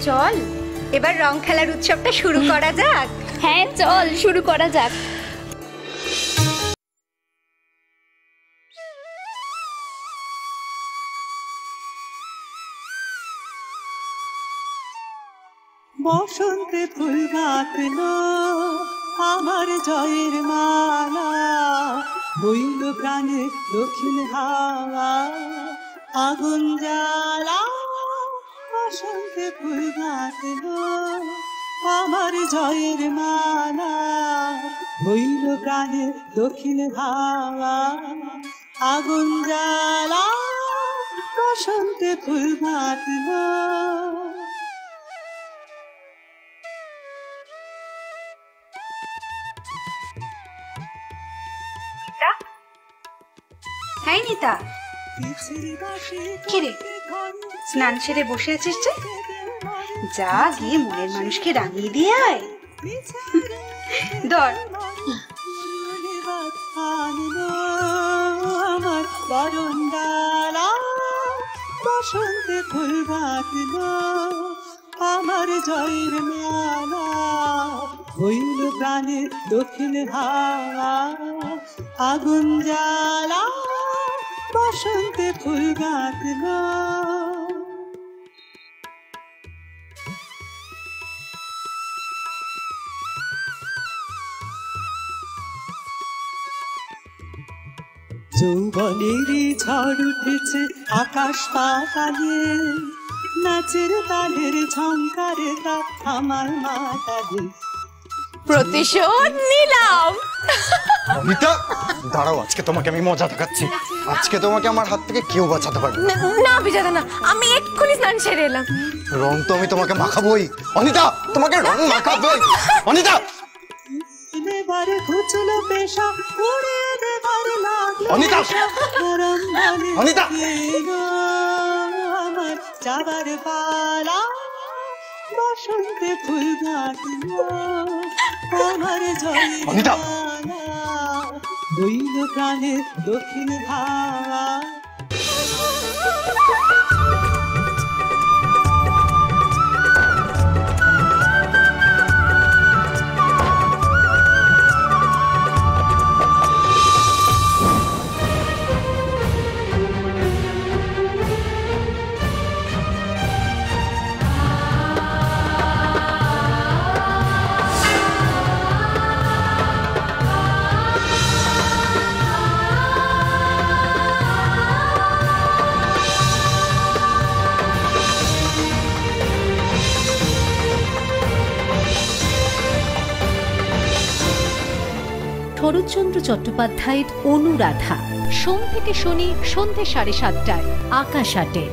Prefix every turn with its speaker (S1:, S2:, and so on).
S1: চল এবার রং খেলার উৎসবটা শুরু করা যাক।
S2: হ্যাঁ চল শুরু করা যাক।
S3: বসন্তে ফুল গাঁথলো আমার জয়ের মালা, বইল প্রাণে দক্ষিণ হাওয়া আগুন জ্বালা। বসন্তে ফুল গাঁথলো আমার জয়ের মালা, বইল প্রাণে দক্ষিণ হাওয়া আগুন জ্বালা। বসন্তে ফুল গাঁথলো।
S1: হ্যাঁ নিতা, কিরে স্নান সেরে বসে আছিস যে? যা গিয়ে মনের মানুষকে রাঙিয়ে দিয়ে আয়। ধর
S3: আমার বরণডালা, বসন্তে ফুল গাঁথলো আমার জয়ের মালা, হইল প্রাণে দক্ষিণ হাওয়া আগুন জ্বালা। বসন্তে ফুল গাঁথলো। যৌবনেরই ঝড় উঠেছে আকাশ পাতালে, নাচের তালের ঝংকারে তাপ আমার মাতালে।
S2: প্রতিশোধ নিলাম।
S4: মিতা দাঁড়াও, আজকে তোমাকে আমি মজা দেখাচ্ছি। আজকে তোমাকে আমার হাত থেকে কেউ বাঁচাতে পারবে না।
S2: না বিজাদা না, আমি এক্ষুনি স্নান সেরে এলাম।
S4: রং তো আমি তোমাকে মাখাবোই অনিতা, তোমাকে রং মাখাবোই অনিতা।
S3: এবারে ঘুচলো পেশা উড়িয়ে দেবার লাগলো
S4: অনিতা, অনিতা
S3: আমার যাবার পালা। বসন্তে ফুল গাঁথলো আমার জয়ের মালা, বইল প্রাণে দক্ষিণ হাওয়া।
S5: শরৎচন্দ্র চট্টোপাধ্যায়ের অনুরাধা, সোম থেকে শনি সন্ধ্যে 7:30টায় আকাশ আটে।